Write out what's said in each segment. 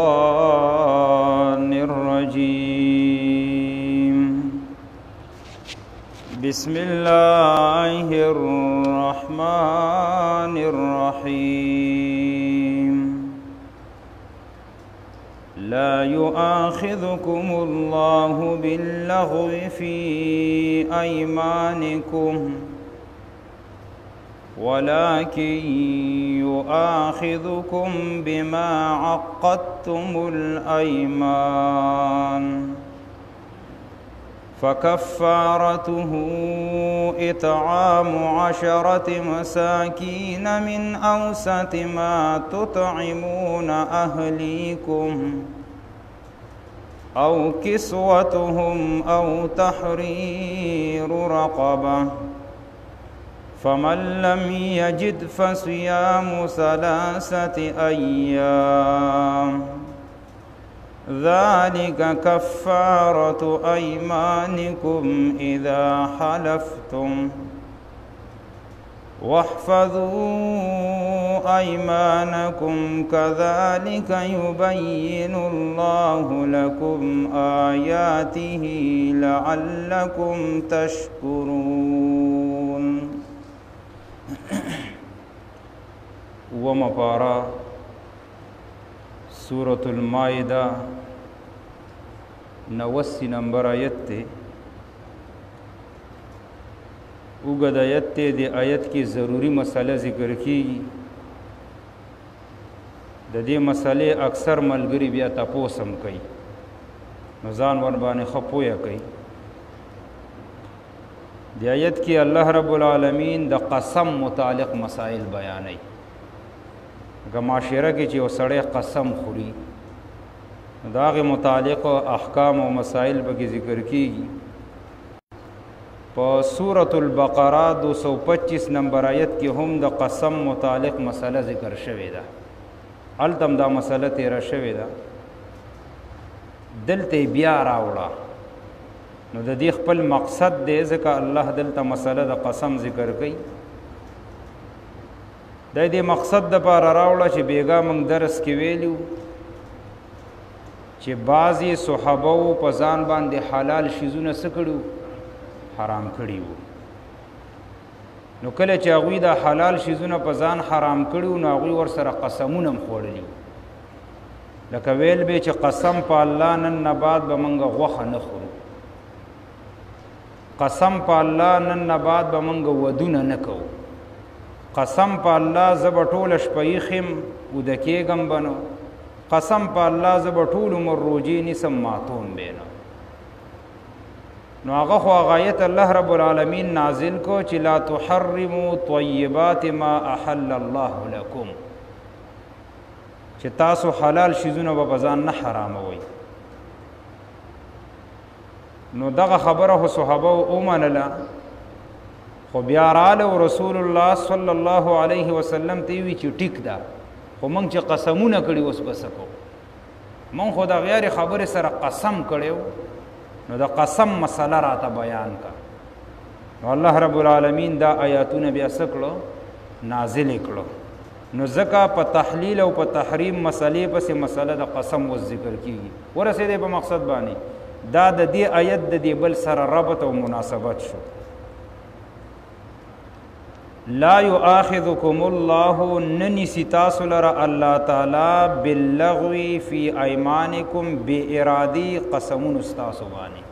الشيطان الرجيم. بسم الله الرحمن الرحيم. لا يؤاخذكم الله باللغو في أيمانكم ولكن يؤاخذكم بما عقدتم الأيمان فكفارته إطعام 10 مساكين من أوسط ما تطعمون أهليكم أو كسوتهم أو تحرير رقبة فمن لم يجد فصيام 3 أيام ذلك كفارة أيمانكم إذا حلفتم واحفظوا أيمانكم كذلك يبين الله لكم آياته لعلكم تشكرون. ومپارا سورة المائدہ 89 نمبر آیت تے اوگد آیت تے دے آیت کی ضروری مسئلہ ذکر کی دے مسئلے اکثر ملگری بیا تپوسم کئی نزان وربان خپویا کئی. دی آیت کی اللہ رب العالمین دا قسم متعلق مسائل بیانی کہ معاشرہ کی چی و سڑے قسم خوری داغ متعلق احکام و مسائل بکی ذکر کی پا سورة البقرہ 225 نمبر آیت کی ہم دا قسم متعلق مسئلہ ذکر شوی دا علتم دا مسئلہ تیرا شوی دا دل تے بیا راوڑا نو د دې خپل مقصد دی ځکه الله دلته مسله د قسم ذکر کوي. د دې مقصد دپاره راوړه چې بیګا موږ درس کې ویلو چې بعضې صحابهو په ځان باندې حلال شیزونه څه کړي حرام کړي وو. نو کله چې هغوی دا حلال شیزونه په ځان حرام کړي وو نو هغوی ورسره قسمونه هم خوړلي وو. لکه ویل به چې قسم په الله نن نه بعد به موږ غوښه نه خورو، قسم په الله نن نه بعد به موږ ودونه نه کوو، قسم په الله زه به ټوله شپه ایښیم وده کېږم به نه، قسم په الله زه به ټول عمر روجې نیسم ماتون به نه. نو هغه خو هغه آیت الله رب العالمین نازل کو چې لا تحرموا طیبات ما احل الله لکم، چې تاسو حلال شیزونه به په ځان نه حراموئ. نو دغه خبره خو صحابه ومنله، خو بیا راله رسول الله صلی الله علیه وسلم ته وی چې ټیک ده خو موږ چې قسمونه کړي اوس به څه کوو، موږ خو د غیر خبرې سره قسم کړی نو د قسم مسله راته بیان کا. نو الله رب العالمین دا آیاتونه بیا څه کړو نازل کړو. نو ځکه په تحلیل او په تحریم مسلې پسې مسله د قسم و ذکر کیږي. ورسېدې په مقصد باندې دا د دې آیت د دې بل سره ربط او مناسبت شو. لا یؤاخذکم الله ننسی تاسو لره الله تعالی باللغو فی ایمانکم بی ارادی قسمون استاسو بانی.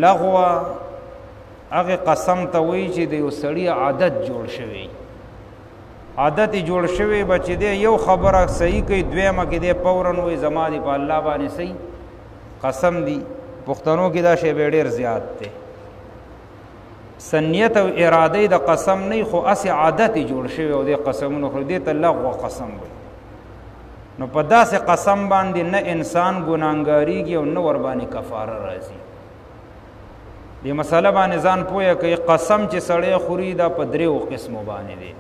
لغو هغه قسم ته وی چې د یو سړي عادت جوړ شوی، عادت جوړ شوی بچ دی یو خبره صحیح کوي دویمه کې دی فورا وی زما دی په الله باندې صحیح قسم دی. پښتنو کې دا شی ډېر زیات دی. سنیت او اراده د قسم نه خو اس عادت جوړ شوی او د قسمونو خو دې ته لغو قسم وي. نو په داسې قسم باندې نه انسان ګناهګاریږي او نه ور باندې کفاره راځي. دې مسله باندې ځان پوهه کوي قسم چې سړی خوري دا په 3 قسمو باندې دی.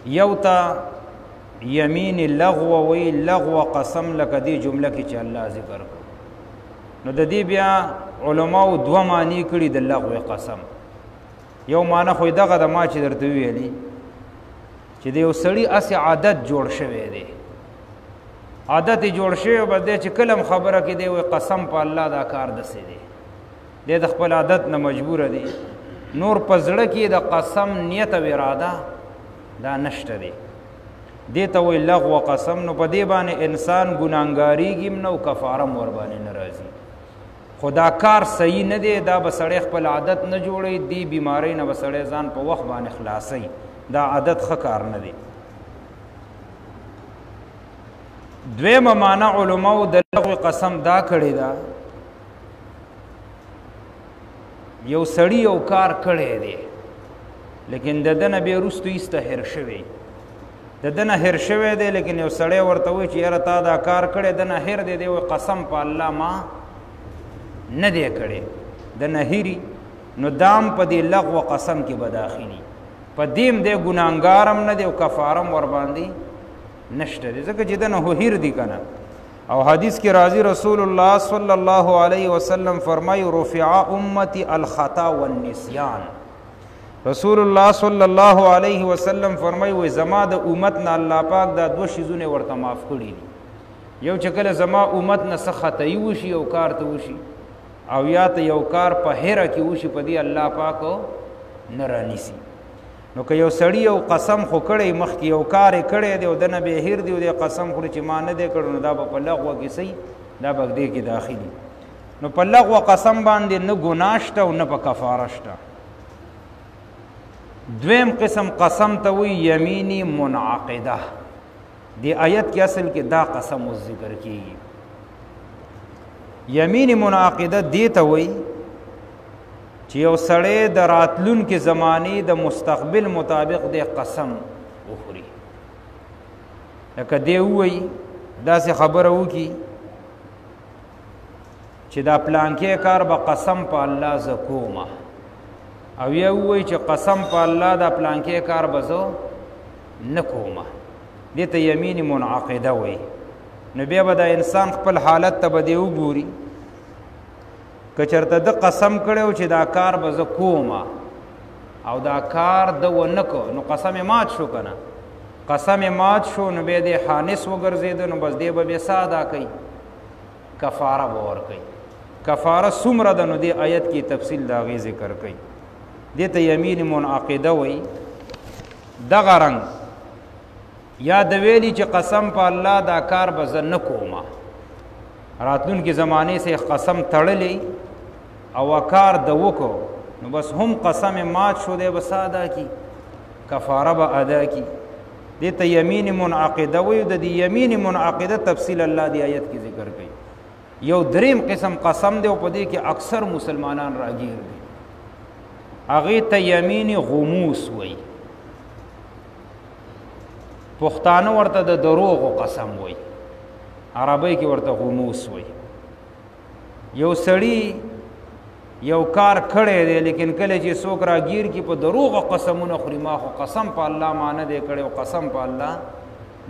یو ته یمین لغو وی لغو قسم لکه دی جمله کې چې الله ذکر کړ. نو د دې بیا علماء دوه معنی کړي د لغو قسم. یو معنی خو دغه د ما چې درته ویلي چې د یو سړي اسې عادت جوړ شوی دی عادت جوړ شوی بس دی چې کلم خبره کې دی وي قسم په الله دا کار داسې دی دی د خپل عادت نه مجبوره دی نور په زړه کې د قسم نیت او اراده دا نشته دی دې ته وایي لغو قسم نو په دې باندې انسان ګناهګاریږي هم نه او کفاره هم ورباندې نه راځي خو دا کار صحیح نه دی دا به سړی خپل عادت نه جوړوي دې بیمارۍ نه به سړی ځان په وخت باندې خلاصوي دا عادت ښه کار نه دی دویمه معنی علماو د لغو قسم دا کړې ده یو سړی یو کار کړی دی لیکن د ده نه بیا وروستو ایسته هېر شوی د ده نه هېر شوی دی لیکن یو سړی ورته وایي چې یاره تا دا کار کړی د نه هېر دی دی وایي قسم په الله ما نه دی کړی د نه هېري نو دام په دې لغو قسم کې به داخلي په دې هم دی ګناهګار هم نه دی او کفاره هم ورباندې نشته دی ځکه چې د نه هېر دی که نه او حدیث کې راځي رسول الله صلی الله علیه وسلم فرمایي رفع امتی الخطا والنسیان رسول الله صلی الله علیه وسلم فرمایي وای زما د امت نه الله پاک دا دوه شیزونه ورته معاف کړي دي یو چې کله زما امت نه څه خطایي وشي او کار ته وشي او یا ته یو کار په هیره کې وشي په دې الله پاک نه رانیسي نو که یو سړی یو قسم خو کړی مخکې یو کار یې کړی دی او د نه بې هیر دی او د قسم خوري چې ما نه دی کړی نو دا به په لغوه کې صحیح دا به دې کې داخلي نو په لغوه قسم باندې نه ګناه شته او نه په کفاره شته دویم قسم قسم ته وایي یمینی منعقده دی آیت کې اصل کې دا قسم اوس ذکر کېږي یمینی منعقده دی ته وایي چې یو سړی د راتلونکي زمانې د مستقبل مطابق د قسم وخوري لکه دی ووایي داسې خبره وکړي چې دا پلانکې کار به قسم په الله زه کومه او یا ووایي چې قسم په الله دا پلانکې کار به زه نه کومه دې ته یمین منعقده وایي نو بیا به دا انسان خپل حالت ته به دی وګوري که چېرته ده قسم کړی و چې دا کار به زه کومه او دا کار ده ونه کو نو قسم یې مات شو که نه قسم یې مات شو نو بیا دی حانس وګرځېده نو بس دی به بیا څه ادا کوي کفاره به ورکوي کفاره څومره ده نو دې آیت کې تفصیل د هغې ذکر کوي دې ته یمین منعقده وایي دغه رنګ یا د ویلي چې قسم په الله دا کار به زه نه کومه راتلونکي زمانې سه قسم تړلی او کار د وکړو نو بس هم قسم مات شو دی بس ادا کی کفاره به ادا کی دې ته یمین منعقده وایي د دې یمین منعقده تفصیل الله دی آیت کې ذکر کوي یو دریم قسم قسم دی او په دې کې اکثر مسلمانان راګیر دي هغې ته یمین غموس وایي پښتانه ورته د دروغو قسم وایي عربی کې ورته غموس وایي یو سړی یو کار کړی دی لیکن کله چې څوک راګیر کې په دروغو قسمونه خوري ما خو قسم په الله ما نه دی کړی او قسم په الله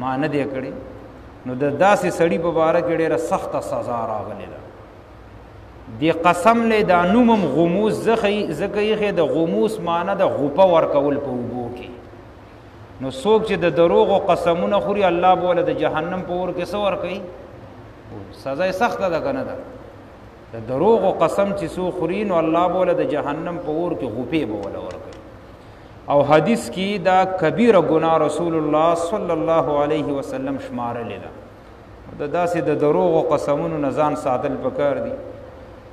ما نه دی کړی نو د داسې سړي په باره کې ډېره سخته سزا راغلې ده دې قسم لی دا نوم هم غموس ځکه ایښې د غموس معنی د غوپه ورکول په اوبو کې نو څوک چې د دروغو قسمونه خوري الله به له د جهنم په اور کې څه ورکوي سزا یې سخته ده که نه ده د دروغو قسم چې څوک خوري نو الله به له د جهنم په اور کې غوپې به وله ورکوي او حدیث کې دا کبیره ګناه رسول الله صلی الله علیه وسلم شمارلې ده د داسې د دروغو قسمونو نه ځان ساتل پکار دي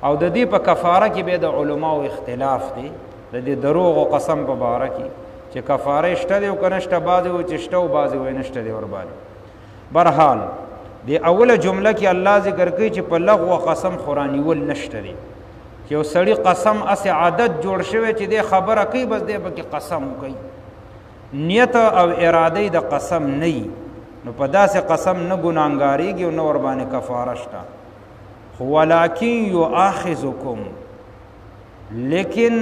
او د دې په کفاره کې بیا د علماو اختلاف دی د دې دروغو قسم په باره کې چې کفاره شته دی او که نشته بعضې وایي چې شته او بعضې وایي نشته دی ورباندې برحال د اوله جمله کې الله ذکر کوي چې په لغو قسم خو رانیول نشته دی چې یو سړي قسم اسې عادت جوړ شوی چې دی خبره کوي بس دی پکې قسم کوي نیت او اراده د قسم نه وي نو په داسې قسم نه ګناهګاریږي او نه ورباندې کفاره شته خو ولکن یؤاخذکم لیکن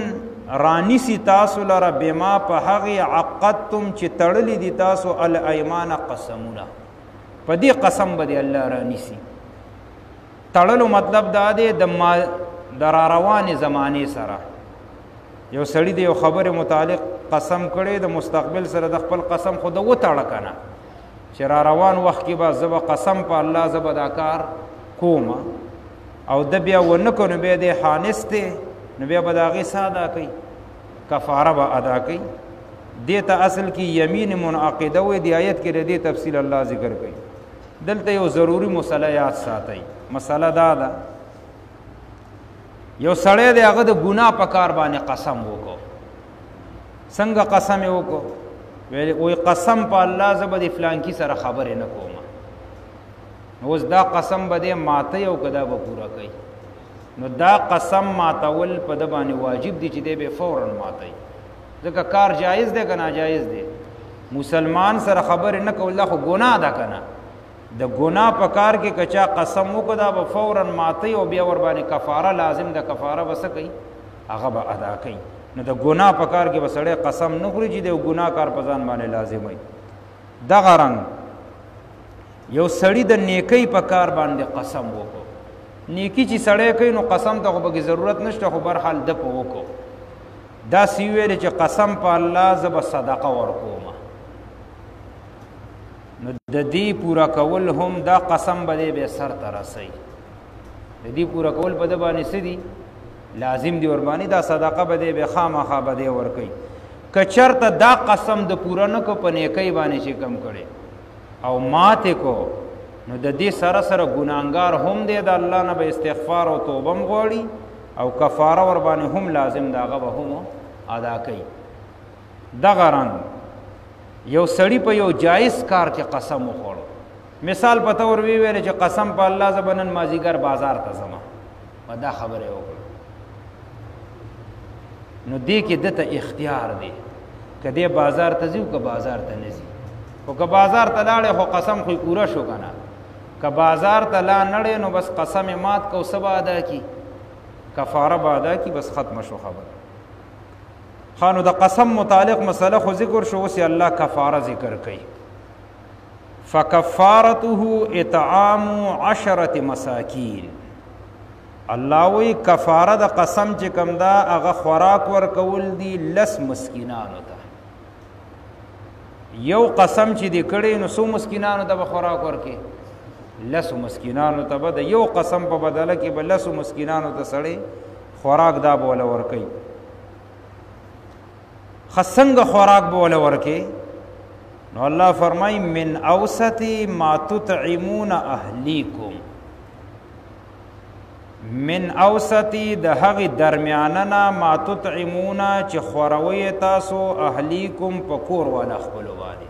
رانیسی تاسو لره بما په هغې عقدتم چې تړلی دي تاسو الایمان قسمونه په دې قسم به دی الله رانیسي تړلو مطلب دا دی د راروانې زمانې سره یو سړي د یو خبرې متعلق قسم کړی د مستقبل سره د خپل قسم خو د وتړه که نه چې را روان وخت کې به زه به قسم په الله زه به دا کار کوم او د بیا ونه کو نو بیا د حانس دی نو بیا به د هغې څه ادا کوي کفاره به ادا کوي دې ته اصل کې یمین منعقده وي د آیت کې د دې تفصیل الله ذکر کوي دلته یو ضروري مسله یاد ساتئ مسله دا ده یو سړی دی هغه د ګناه په کار باندې قسم وکړو څنګه قسم یې وکړو وی قسم په الله زه به د فلانکي سره خبرې نه کوم اوس دا قسم به دی ماته او که دا به پوره کوي نو دا قسم ماتول په ده باندې واجب دی چې دی به فوراً ماتوي ځکه کار جایز دی که ناجایز دی مسلمان سره خبرې نه کول دا خو ګناه ده که نه د ګناه په کار کې که چا قسم وکړه دا به فوراً ماتوي او بیا ورباندې کفاره لازم ده کفاره به څه کوي هغه به ادا کوي نو د ګناه په کار کې به سړی قسم نه خوري چې د ګناه کار په ځان باندې لازم وي دغه رنګ یو سړی د نیکۍ په کار باندې قسم وکړو نیکی چې سړی کوي نو قسم ته خو پکې ضرورت نشته خو برحال ده په وکړو داسې ویلې چې قسم په الله زه به صدقه ورکوم نو د دې پوره کول هم دا قسم به دی بیا سر ته رسوي د دې پوره کول په ده باندې څه دي لازم دی ورباندې دا صدقه به دی بیا خامخا به دی ورکوي که چېرته دا قسم د پوره نه کو په نیکۍ باندې چې کم کړی او ماتې کو نو د دې سره سره ګناهګار هم دی د الله نه به استغفار او توبه هم غواړي او کفاره ورباندې هم لازم د هغه به هم ادا کوي دغه رنګ یو سړی په یو جایز کار کې قسم وخوړو مثال په طور ویلې چې قسم په الله زه به نن مازدیګر بازار ته ځمه په دا خبرې وکړه نو دې کې ده ته اختیار دی که دی بازار ته ځي او که بازار ته نه ځي خو که بازار ته لاړې خو قسم خو پوره شو که نه که بازار ته لا نړې نو بس قسم یې مات کو څه به ادا کي کفاره به ادا کي بس ختمه شو خبره ښه نو د قسم متعلق مسله خو ذکر شو اوس الله کفاره ذکر کوي فکفارته اطعام 10 مساکین الله وی کفاره د قسم چې کوم دا هغه خوراک ورکول دي 10 مسکینانو ته یو قسم چې دی کړی نو 100 مسکینانو ته به خوراک ورکړي 10 مسکینانو ته به د یو قسم په بدله کې به 10 مسکینانو ته سړی خوراک دا به وله ورکوي ښه څنګه خوراک به وله ورکوي نو الله فرمایي من اوسط ما تطعمون اهلیکم من اوسطی د هغې درمیانه نه ما تطعمونه چې خوروئ تاسو اهلیکم په کور والا خپلو باندې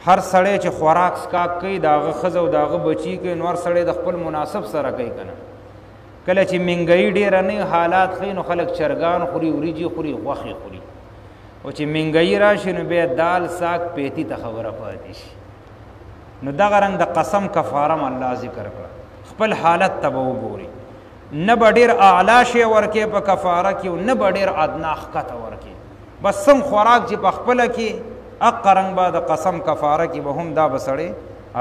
هر سړی چې خوراک سکاک کوي د هغه ښځه او د هغه بچي کوي نو هر سړی د خپل مناسب سره کوي که نه کله چې مهنګایي ډېره نه حالات ښه نو خلک چرګان خوري وریجې خوري غوښې خوري او چې مهنګایي راشي نو بیا دال ساک پیتي ته خبره پاتې شي نو دغه رنګ د قسم کفاره م الله ذکر کړه خپل حالت ته به وګوري نه به ډېر اعلی شی ورکې په کفاره کې او نه به ډېر ادنا ښکته ورکې بس سم خوراک چې په خپله کې اقه رنګ به د قسم کفاره کې به هم دا به سړی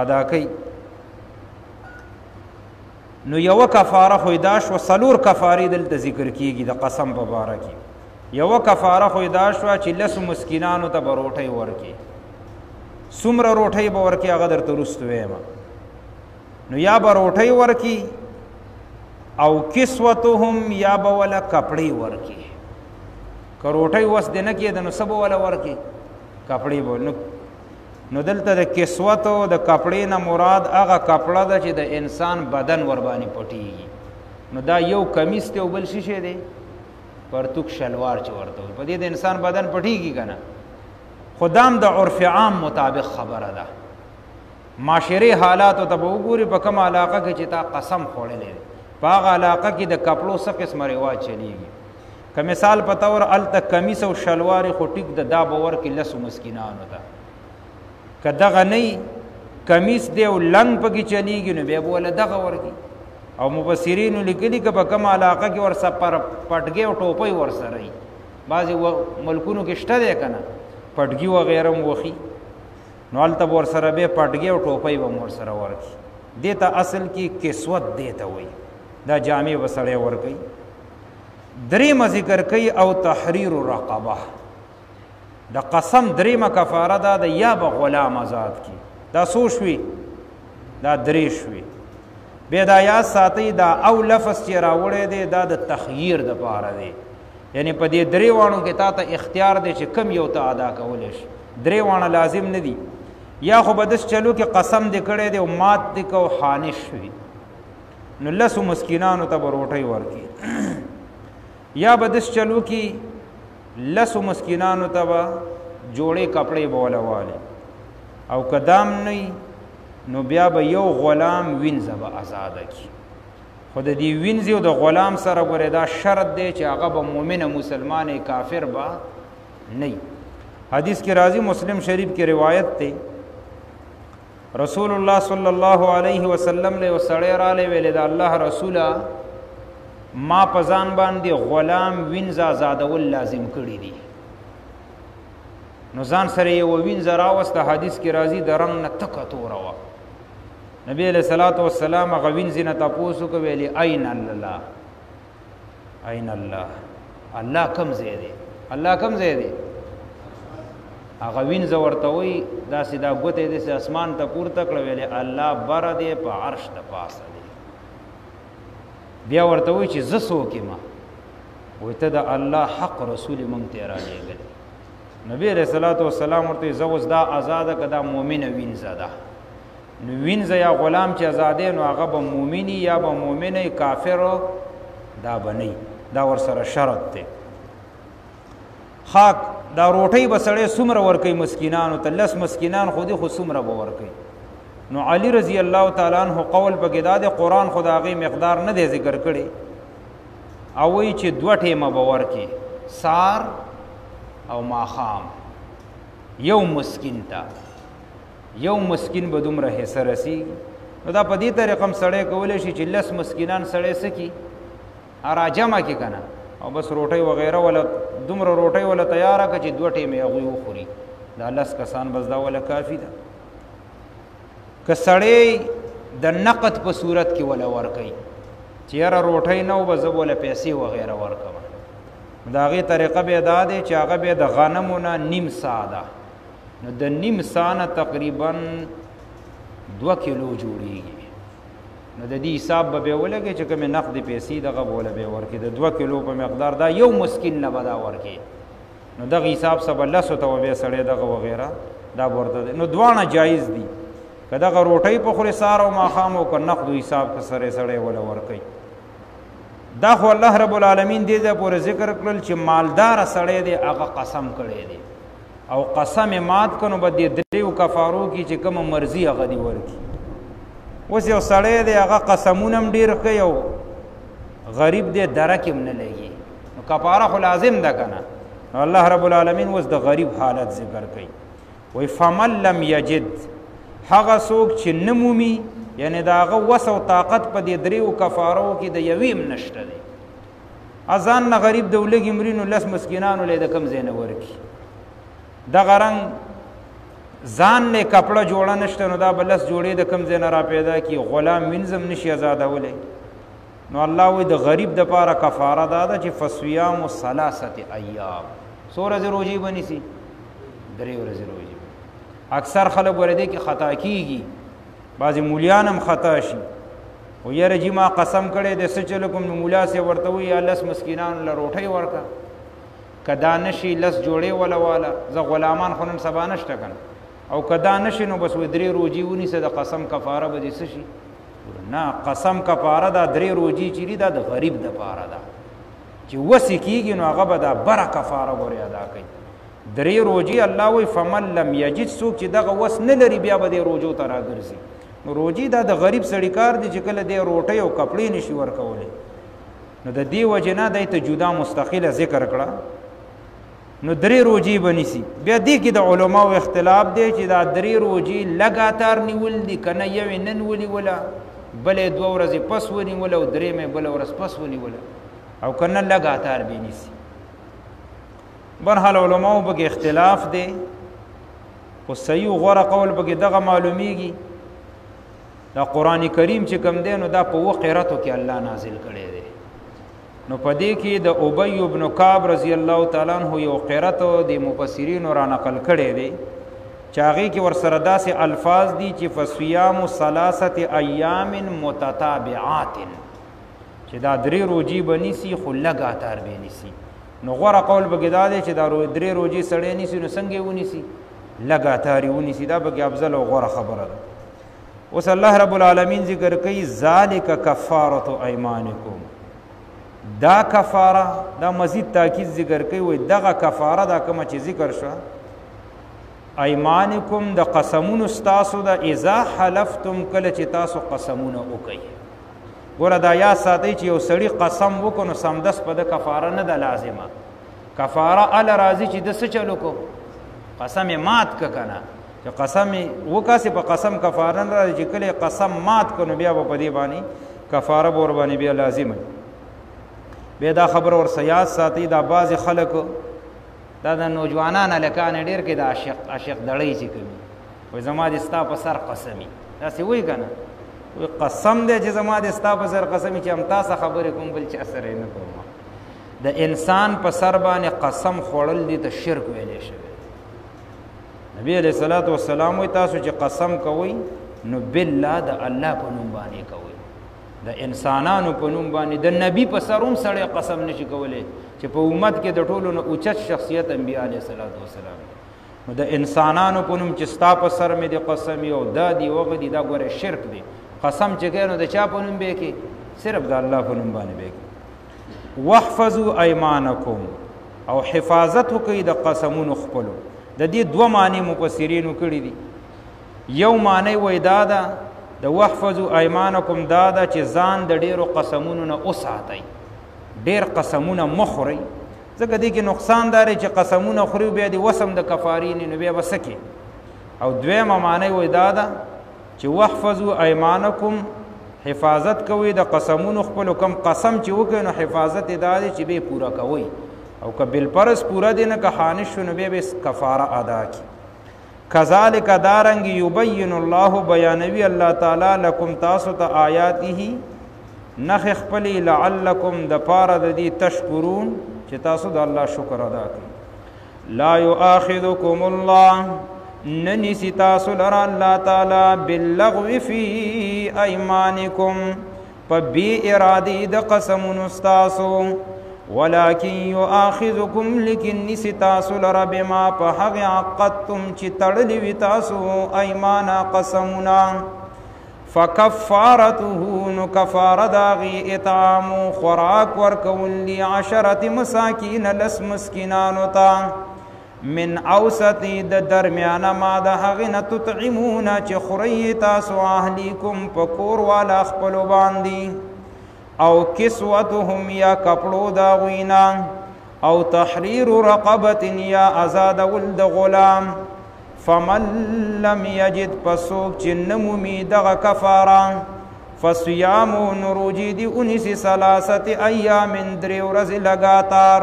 ادا کوي نو یوه کفاره خو دا شوه 4 کفارې دلته ذکر کېږي د قسم په باره کې یوه کفاره خو دا شوه چې 10 مسکینانو ته به روټۍ ورکې څومره روټۍ به ورکې هغه درته وروسته ویمه نو یا به روټۍ ورکي او کسوتهم یا به وله کپړې ورکي که روټۍ وس دې نه کېده نو څه به وله ورکي کپړې به نو دلته د کسوتو د کپړې نه مراد هغه کپړه ده چې د انسان بدن ورباندې پټېږي نو دا یو کمیس دی او بل څه شی دی پرتوک شلوار چې ورته وایي په دې د انسان بدن پټېږي که نه خو دا هم د عرف عام مطابق خبره ده معاشري حالاتو ته به وګوري په کومه علاقه کې چې تا قسم خوړلی دی په هغه علاقه کې د کپړو څه قسمه رواج چلیږي که مثال په طور هلته کمیس او شلوارې خو ټیک د دا به ورکړي 10 مسکینانو ته که دغه نه کمیس دی او لنګ پکې چلیږي نو بیا به وله دغه ورکړي او مفسرینو لیکلي که په کومه علاقه کې ورسره پټګۍ او ټوپۍ ورسره وي بعضې ملکونو کې شته دی که نه پټګي وغیره هم وخي نو هلته به ورسره بیا پټګۍ او ټوپۍ به هم ورسره ورکړي دې ته اصل کې کسوت دې ته وایي دا جامې به سړی ورکوي درېیمه ذکر کوي او تحریر رقبه د قسم دریمه کفاره دا د یا به غلام آزاد کی دا څو شوي دا درې شوي بیا دا یاد ساتئ دا او لفظ چې راوړی دی دا د تخییر دپاره دی یعنی په دې درې واڼو کې تا ته اختیار دی چې کم یو ته ادا کولی شي درې واڼه لازم نه دي یا خو به دس چلو کې قسم دې کړی دی او مات دې کو خانش شوي نو لسو مسکینانو ته به روټۍ ورکړي یا به دس چلو کې لسو مسکینانو ته به جوړې کپړې به وله والي او که دام نه نو بیا به یو غلام وینځه به آزاده کړي خو د دې وینځې او د غلام سره ګورې دا شرط دی چې هغه به مؤمنه مسلمان کافر به نه حدیث کې راځي مسلم شریف کې روایت دی رسول الله صلی الله علیه وسلم له سړی رالی ویلې د الله رسوله ما په ځان باندې غلام وینځه آزادول لازم کړي دي نو ځان سره یو وینځه راوسته حدیث کې راځي د رنګ نه تکه توره وه نبی علیہ الصلوۃ والسلام هغه وینځې نه تپوس وکړ ویلې این الله این الله الله کم ځای دی الله کم ځای دی هغه وینځه ورته وایي داسې دا ګوتې داسې اسمان ته پورته کړه ویلې الله بره دی په عرش د پاسه دی بیا ورته وایي چې زه څوک یم وایي ته د الله حق رسول موږ ته رالیږلی نبی علیہ الصلوۃ والسلام ورته زه اوس دا آزاده که دا مؤمنه وینځه ده نو وینځه یا غلام چې آزادې نو هغه به مؤمني یا به مؤمنه کافر دا به نه دا ورسره شرط دی خاک دا روټۍ به سړی څومره ورکوي مسکینانو ته 10 مسکینان خو دي خو څومره به ورکوي نو علی رضی الله تعالی عنہ قول پکې دا د قرآن خو د هغې مقدار نه دی ذکر کړی او وایي چې 2 ټیمه به ورکي سار او ماښام یو مسکین ته یو مسکین به دومره حصه رسیږي نو دا په دې طریقه هم سړی کولی شي چې 10 مسکینان سړی څه کي راجمع کړي که نه او بس روټۍ وغیره ولا دومره روټۍ ولا تیاره کړه چې 2 ټیمې هغوی وخوري دا 10 کسان بس دا ولا کافي ده که سړی د نقد په صورت کې ولا ورکوي چې یاره روټۍ نه و به زه وله پیسې وغیره ورکوم د هغې طریقه بیا دا دی چې هغه بیا د غنمو نه نیم سا ده نو د نیم سا نه تقریبا 2 کیلو جوړیږي نو د دې حساب به بیا ولګي چې کومې نقدې پیسې دغه به وله بیا ورکړي د 2 کیلو په مقدار دا یو مسکین نه به دا ورکړي نو دغه حساب سه به 10 ته بیا سړی دغه وغیره دا ورته دی نو دواړه جایز دي که دغه روټۍ په خورې سار او ماښام او که نقدو حساب که سره سړی وله ورکوي دا خو الله رب العالمین دې ځای پورې ذکر کړل چې مالداره سړی دی هغه قسم کړی دی او قسم مات کنو به دې 3 کفارو کې چې کومه مرضي هغه دې ورکړي اوس یو سړی دی هغه قسمونه هم ډېر کوي او غریب دی درک هم نه لګي نو کفاره خو لازم ده که نه نو الله رب العالمین اوس د غریب حالت ذکر کوي وایي فمن لم یجد هغه څوک چې نه مومي یعنی د هغه وس او طاقت په دې 3 کفارو کې د یوې هم نشته دی ځان نه غریب د ولږي مري نو 10 مسکینانو لی د کوم ځای نه ورکړي دغه رنګ ځان نه کپړه جوړه نشته نو دا به 10 جوړې د کوم ځای نه را پیدا کړي غلام وینځم نشي آزادولی نو الله وایي د غریب دپاره کفاره دا ده چې فصیام 3 ایام څو ورځې روژې به نیسي 3 ورځې روژې اکثر خلک ورې کې خطا کیږي بعضې مولیان هم خطا شي و یاره جی ما قسم کړی دی څه چلو کوم نو مولا صاحب ورته وایي یا 10 مسکینانو له روټۍ ورکړه که دا نشي 10 جوړې وله واله زه غلامان خو نن سبا نشته که او که دا نشي نو بس 3 روجي ونیسه د قسم کفاره به دې څه شي نه قسم کفاره دا 3 روجي چې دي دا د غریب دپاره ده چې وسې کېږي نو هغه به دا بره کفاره ګورې ادا کوي 3 روجي الله وایي فمن لم یجد څوک چې دغه وس نه لري بیا به دې روجو ته راګرځي نو روجي دا د غریب سړي کار دی چې کله دی روټۍ او کپړې نشي ورکولی نو د دې وجې نه دی ته جدا مستقله ذکر کړه نو 3 روجي به نیسي بیا دې کې د علماو اختلاف دی چې دا 3 روجي لګاتار نیول دي که نه یوې نن ونیوله بلې 2 ورځې پس ونیوله او 3مې بله ورځ پس ونیوله او که نه لګاتار به نیسي برحال علماو پکې اختلاف دی خو صحیح غوره قول پکې دغه معلومیږي دا قرآن کریم چې کوم دی نو دا په 2 قرتو کې الله نازل کړی دی نو پدې کې د ابی ابن کعب رضی الله تعالی عنہ یو قرات د مفسرین را نقل کړي دي چاغي کې ور سره داسې الفاظ دي چې فصيام ثلاثه ایام متتابعات چې دا درې روزي بنيسي خو لګاتار بنيسي نو غوړه قول بګدا دي چې دا درې روزي سړې نيسي نو څنګه ونيسي لګاتار ونيسي دا به افضل او غوړه خبره ده اوس الله رب العالمین ذکر کوي ذالک کفاره ایمانکم دا کفاره دا مزید تاکید ذکر کوي وي دغه کفاره دا کوم چې ذکر شو ایمانکم د قسمونو تاسو د اذا حلفتم کله چې تاسو قسمونه وکي ګوره دا یا ساتي چې یو سړی قسم وکړو سمدس په د کفاره نه ده لازمه کفاره ال راضی چې د څه چلو کو قسم مات ک کنه چې قسم وکاسي په قسم کفاره نه راځي چې کله قسم مات کنو بیا په دې باندې کفاره بور باندې بیا لازمه به دا خبر اور سیاست ساتي دا باز خلک دا د نوجوانان لکان ډیر کې دا عاشق دړی چې کوي وای زما د استا په سر قسمی دا سی وای کنه وای قسم دې چې زما د استا په سر قسمی چې هم تاسو خبرې کوم بل چې اثر نه کوم د انسان په سر باندې قسم خوړل دي ته شرک ویلې شوی نبی علیہ الصلوۃ والسلام وای تاسو چې قسم کوي نو بالله د الله په نوم باندې کوي د انسانانو په نوم باندې د نبی په سروم سره قسم نشي کولای چې په امت کې د ټولو نه اوچت شخصیت انبیاء علیه الصلاۃ والسلام نو د انسانانو په نوم چې ستا په سر مې د قسم یو دادی وغه دي دا ګوره شرک دی قسم چې کینو د چا په نوم به کې صرف د الله په نوم باندې به کې واحفظوا ايمانکم او حفاظت کوي د قسمونو خپلو د دې دوه معنی مفسرین کړي دي یو معنی وای دا د واحفظوا ايمانکم دا چې ځان د ډیرو قسمونو نه اوساتئ ډیر قسمونه مخوري ځکه دې کې نقصان داري چې قسمونه خوري بیا د وسم د کفارین نو بیا وسکه او دویمه معنی وای دا چې واحفظوا ايمانکم حفاظت کوي د قسمونو خپل کم قسم چې وکړي نو حفاظت دادي چې به پورا کوي او کبل پرس پورا دینه که خانش شنو به کفاره ادا کی کذالک دارنگ یبین الله بیانوی الله تعالی لکم تاسو ته آیاته نخ خپلی لعلکم د پاره د دې تشکرون چې تاسو د الله شکر ادا کړئ لا یؤاخذکم الله ننسی تاسو لرا الله تعالی باللغو فی ایمانکم فبی ارادی د قسمون استاسو ولكن يؤاخذكم لكن نسيتاسو لرا بما فحق عقدتم چی تڑلی وی تاسو ایمانا قسمنا فکفارته نو کفار داغی اطعام خوراک ورکول لی 10 مساکین لس مسکینانو تا من اوسطی د درمیان ما د هغه تطعمون چی خوری تاسو اهلیکم پکور والا خپلو باندی او کسوتهم یا کپڑو دا غوینا او تحریر رقبت یا ازاد ولد غلام فمن لم یجد پسوک چنمومی دغ کفارا فصیام نروجی دی 19 ایام دریورز لگاتار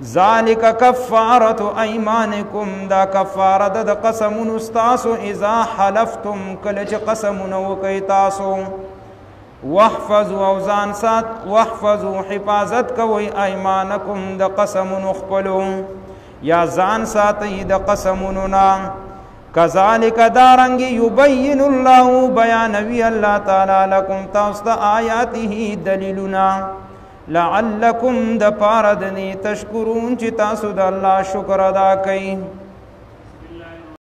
ذالک کفارت ایمانکم دا کفارت دا قسمون استاسو اذا حلفتم کلچ قسمون وکی تاسو واحفظوا اوزان سات واحفظوا حفاظت کوي ايمانکم د قسمون خپلو یا ځان ساتي د قسموننا کذالک دارنګ یبین الله بیانوی الله تعالی لكم تاسو آیاته دلیلنا لعلکم د پاره د تشکرون چې تاسو د الله شکر ادا کړئ